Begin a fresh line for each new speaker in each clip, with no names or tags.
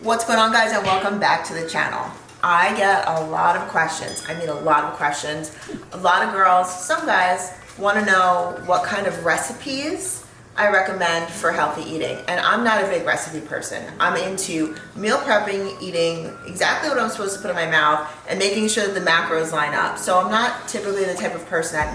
What's going on, guys, and welcome back to the channel. I get a lot of questions. I mean, a lot of questions. A lot of girls, some guys, want to know what kind of recipes I recommend for healthy eating. And I'm not a big recipe person. I'm into meal prepping, eating exactly what I'm supposed to put in my mouth, and making sure that the macros line up. So I'm not typically the type of person that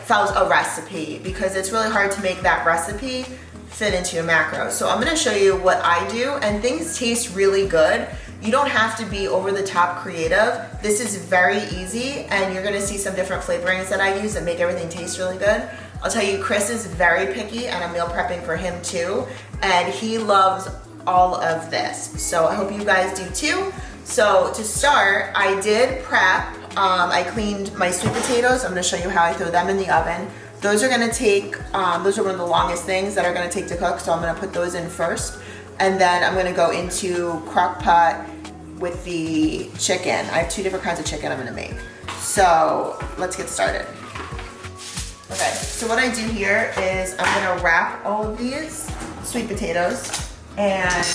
follows a recipe, because it's really hard to make that recipe fit into your macros. So I'm gonna show you what I do, and things taste really good. You don't have to be over the top creative. This is very easy, and you're gonna see some different flavorings that I use that make everything taste really good. I'll tell you, Chris is very picky, and I'm meal prepping for him too, and he loves all of this. So I hope you guys do too. So to start, I did prep. I cleaned my sweet potatoes. I'm gonna show you how I throw them in the oven. Those are gonna take, those are one of the longest things that are gonna take to cook, so I'm gonna put those in first. And then I'm gonna go into Crockpot with the chicken. I have two different kinds of chicken I'm gonna make. So let's get started. Okay, so what I do here is I'm gonna wrap all of these sweet potatoes, and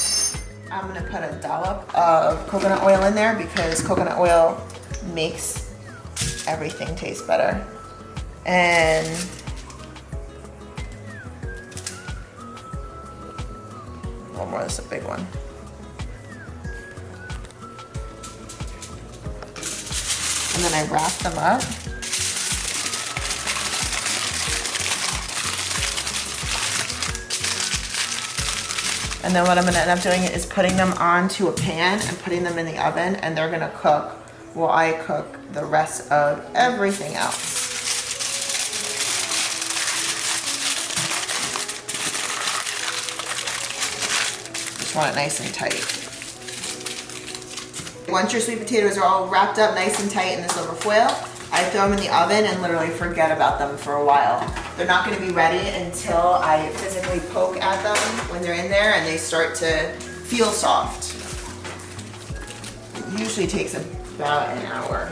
I'm gonna put a dollop of coconut oil in there, because coconut oil makes everything taste better. And one more, this is a big one. And then I wrap them up. And then what I'm gonna end up doing is putting them onto a pan and putting them in the oven, and they're gonna cook while I cook the rest of everything else. Want it nice and tight. Once your sweet potatoes are all wrapped up nice and tight in this silver foil, I throw them in the oven and literally forget about them for a while. They're not going to be ready until I physically poke at them when they're in there and they start to feel soft. It usually takes about an hour.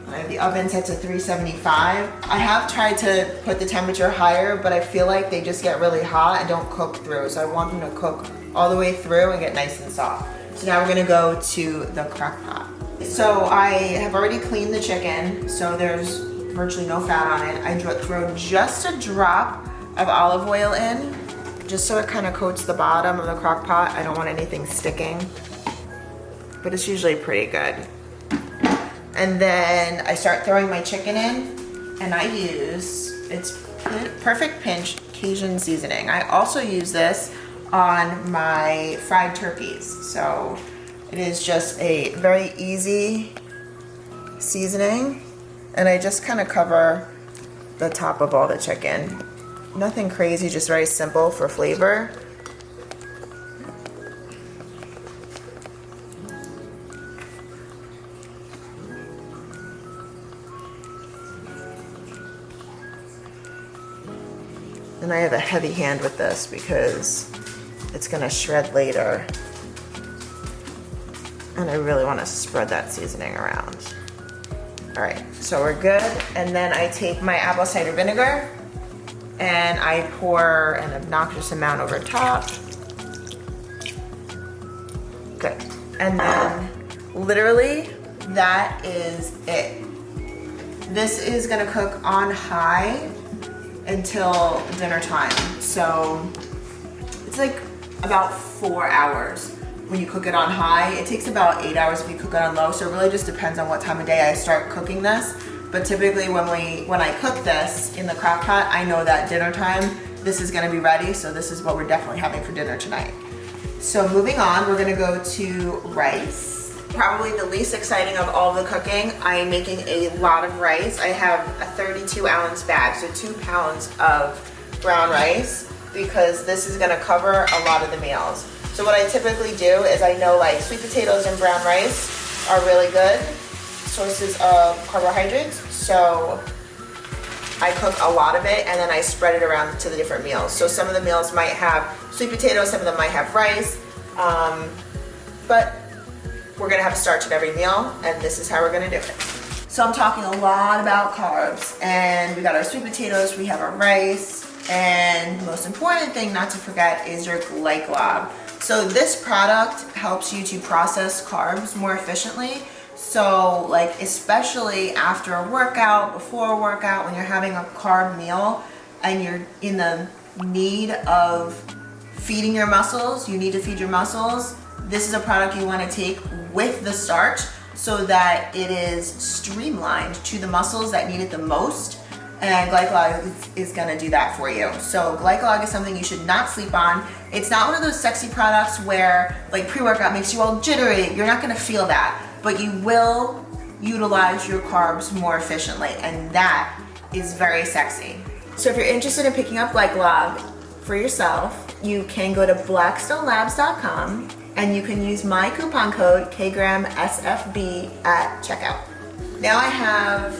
I have the oven set to 375. I have tried to put the temperature higher, but I feel like they just get really hot and don't cook through. So I want them to cook all the way through and get nice and soft. So now we're gonna go to the crock pot. So I have already cleaned the chicken, so there's virtually no fat on it. I throw just a drop of olive oil in, just so it kind of coats the bottom of the crock pot. I don't want anything sticking, but it's usually pretty good. And then I start throwing my chicken in, and I use, it's Perfect Pinch Cajun seasoning. I also use this on my fried turkeys. So it is just a very easy seasoning, and I just kind of cover the top of all the chicken. Nothing crazy, just very simple for flavor. And I have a heavy hand with this because it's gonna shred later. And I really wanna spread that seasoning around. All right, so we're good. And then I take my apple cider vinegar and I pour an obnoxious amount over top. Good. And then literally that is it. This is gonna cook on high until dinner time. So it's like about 4 hours when you cook it on high. It takes about 8 hours if you cook it on low, so it really just depends on what time of day I start cooking this. But typically when I cook this in the crock pot, I know that dinner time this is gonna be ready, so this is what we're definitely having for dinner tonight. So moving on, we're gonna go to rice. Probably the least exciting of all the cooking. I am making a lot of rice. I have a 32-ounce bag, so 2 pounds of brown rice, because this is gonna cover a lot of the meals. So what I typically do is, I know like sweet potatoes and brown rice are really good sources of carbohydrates, so I cook a lot of it and then I spread it around to the different meals. So some of the meals might have sweet potatoes, some of them might have rice, but we're gonna have starch at every meal, and this is how we're gonna do it. So I'm talking a lot about carbs, and we got our sweet potatoes, we have our rice, and the most important thing not to forget is your glycolog. So this product helps you to process carbs more efficiently. So like especially after a workout, before a workout, when you're having a carb meal and you're in the need of feeding your muscles, you need to feed your muscles, this is a product you want to take with the starch so that it is streamlined to the muscles that need it the most. And Glycolog is gonna do that for you. So Glycolog is something you should not sleep on. It's not one of those sexy products where like pre-workout makes you all jittery. You're not gonna feel that, but you will utilize your carbs more efficiently, and that is very sexy. So if you're interested in picking up Glycolog for yourself, you can go to blackstonelabs.com and you can use my coupon code KGRAMSFB at checkout. Now I have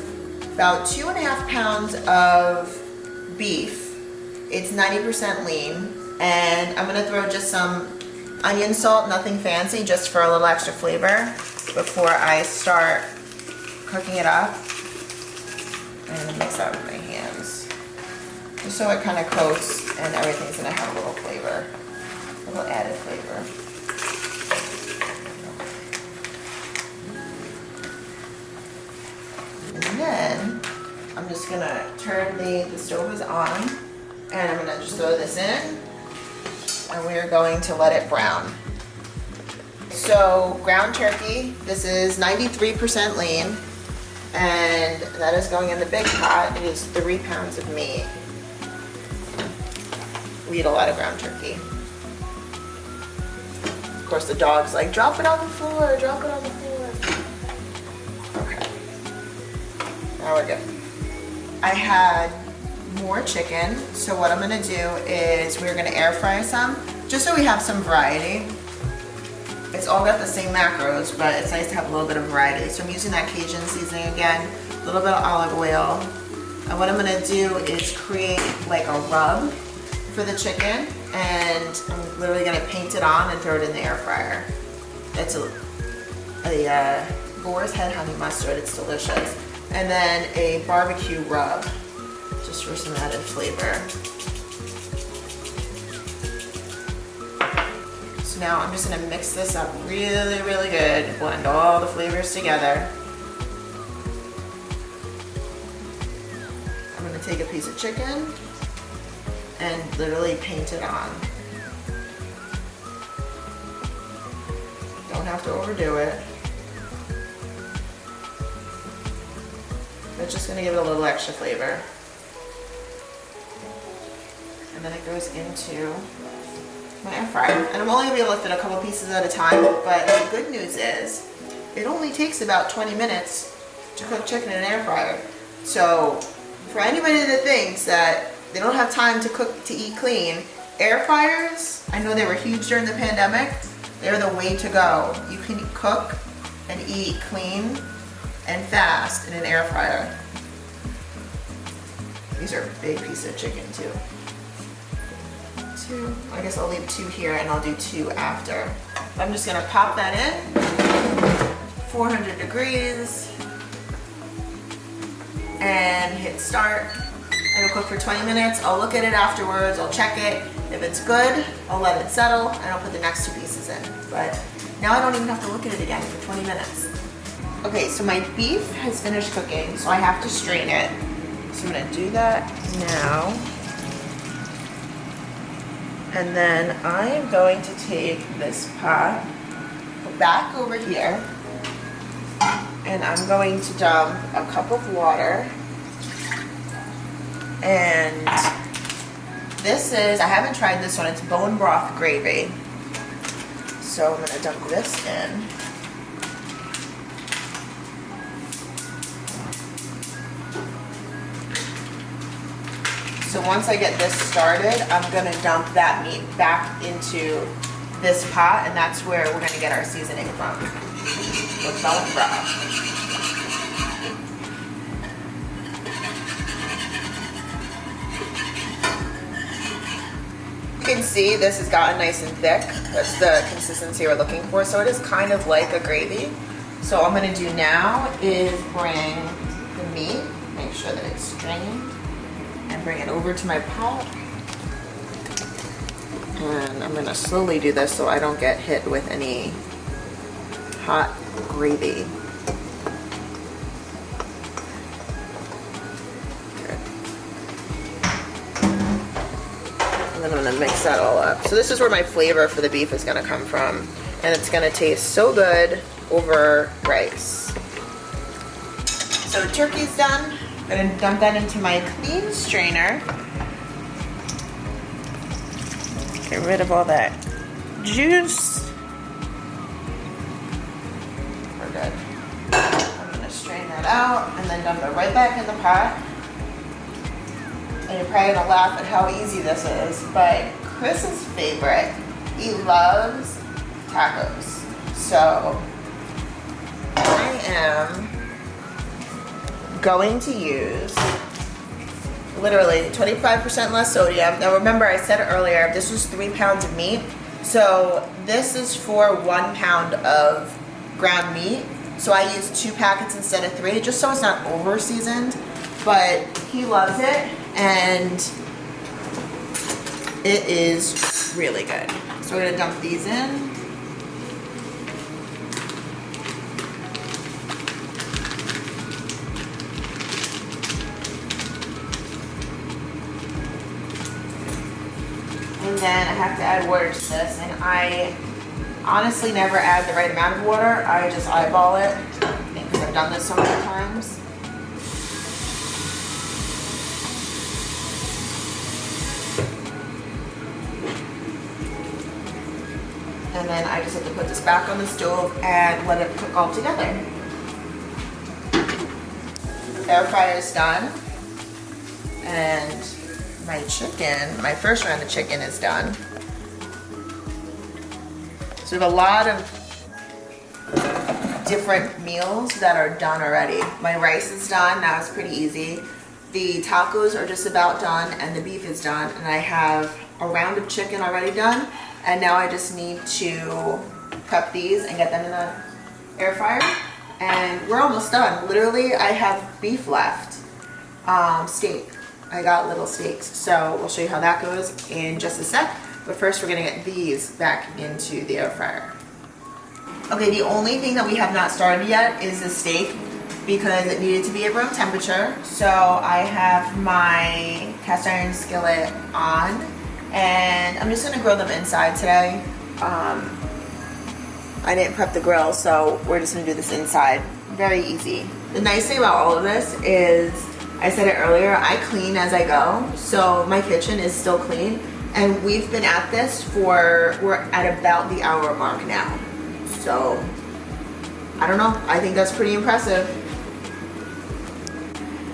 about 2.5 pounds of beef. It's 90% lean, and I'm gonna throw just some onion salt, nothing fancy, just for a little extra flavor before I start cooking it up. And mix that with my hands, just so it kind of coats and everything's gonna have a little flavor, a little added flavor. And then I'm just gonna turn the stove is on, and I'm gonna just throw this in, and we are going to let it brown. So ground turkey, this is 93% lean, and that is going in the big pot. It is 3 pounds of meat. We eat a lot of ground turkey. Of course the dog's like, drop it on the floor, drop it on the floor. Okay. Now we're good. I had more chicken, so what I'm gonna do is we're gonna air fry some, just so we have some variety. It's all got the same macros, but it's nice to have a little bit of variety. So I'm using that Cajun seasoning again, a little bit of olive oil. And what I'm gonna do is create like a rub for the chicken, and I'm literally gonna paint it on and throw it in the air fryer. It's a boar's head honey mustard, it's delicious. And then a barbecue rub, just for some added flavor. So now I'm just gonna mix this up really, really good, blend all the flavors together. I'm gonna take a piece of chicken and literally paint it on. Don't have to overdo it. It's just gonna give it a little extra flavor. And then it goes into my air fryer. And I'm only gonna be able to fit a couple pieces at a time, but the good news is, it only takes about 20 minutes to cook chicken in an air fryer. So for anybody that thinks that they don't have time to cook, to eat clean, air fryers, I know they were huge during the pandemic, they're the way to go. You can cook and eat clean and fast in an air fryer. These are big pieces of chicken too. I guess I'll leave 2 here and I'll do 2 after. I'm just gonna pop that in, 400 degrees, and hit start. It'll cook for 20 minutes. I'll look at it afterwards, I'll check it. If it's good, I'll let it settle and I'll put the next 2 pieces in. But now I don't even have to look at it again for 20 minutes. Okay, so my beef has finished cooking, so I have to strain it. So I'm gonna do that now. And then I am going to take this pot back over here, and I'm going to dump a cup of water. And this is, I haven't tried this one, it's bone broth gravy. So I'm gonna dump this in. So once I get this started, I'm gonna dump that meat back into this pot, and that's where we're gonna get our seasoning from. With bone broth. You can see this has gotten nice and thick. That's the consistency we're looking for. So it is kind of like a gravy. So all I'm gonna do now is bring the meat, make sure that it's strained, and bring it over to my pot. And I'm gonna slowly do this so I don't get hit with any hot gravy. Good. And then I'm gonna mix that all up. So this is where my flavor for the beef is gonna come from. And it's gonna taste so good over rice. So turkey's done. I'm gonna dump that into my clean strainer. Get rid of all that juice. We're good. I'm gonna strain that out and then dump it right back in the pot. And you're probably gonna laugh at how easy this is, but Chris's favorite, he loves tacos. So I am going to use literally 25% less sodium. Now remember, I said earlier, this was 3 pounds of meat. So this is for 1 pound of ground meat. So I used 2 packets instead of 3, just so it's not over seasoned. But he loves it, and it is really good. So we're gonna dump these in. And then I have to add water to this, and I honestly never add the right amount of water. I just eyeball it because I've done this so many times. And then I just have to put this back on the stove and let it cook all together. The air fryer is done, and my chicken, my first round of chicken is done. So we have a lot of different meals that are done already. My rice is done, that was pretty easy. The tacos are just about done, and the beef is done. And I have a round of chicken already done, and now I just need to prep these and get them in the air fryer. And we're almost done. Literally, I have beef left, steak. I got little steaks, so we'll show you how that goes in just a sec. But first, we're gonna get these back into the air fryer. Okay, the only thing that we have not started yet is the steak because it needed to be at room temperature. So I have my cast iron skillet on, and I'm just gonna grill them inside today. I didn't prep the grill, so we're just gonna do this inside. Very easy. The nice thing about all of this is, I said it earlier, I clean as I go, so my kitchen is still clean, and we've been at this we're at about the hour mark now. So, I don't know, I think that's pretty impressive.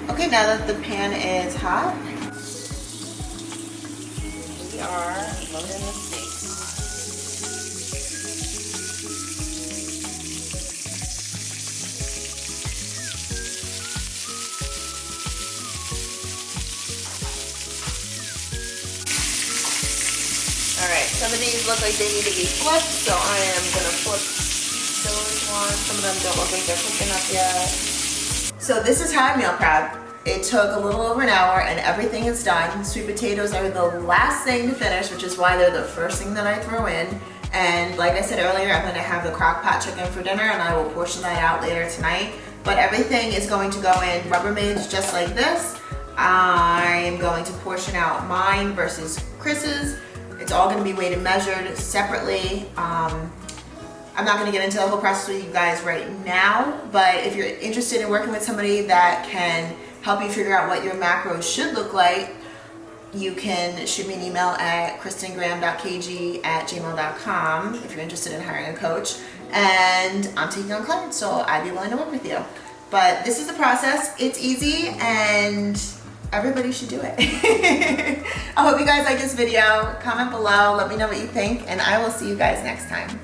Okay, now that the pan is hot, we are loading the steak. Alright, some of these look like they need to be flipped, so I am going to flip those ones. Some of them don't look like they're cooking up yet. So this is how I meal prep. It took a little over an hour and everything is done. Sweet potatoes are the last thing to finish, which is why they're the first thing that I throw in. And like I said earlier, I'm going to have the Crockpot chicken for dinner, and I will portion that out later tonight. But everything is going to go in Rubbermaids just like this. I'm going to portion out mine versus Chris's. It's all going to be weighed and measured separately. I'm not going to get into the whole process with you guys right now, but if you're interested in working with somebody that can help you figure out what your macros should look like, you can shoot me an email at kristengraham.kg@gmail.com if you're interested in hiring a coach. And I'm taking on clients, so I'd be willing to work with you. But this is the process. It's easy, and everybody should do it. I hope you guys like this video. Comment below, let me know what you think, and I will see you guys next time.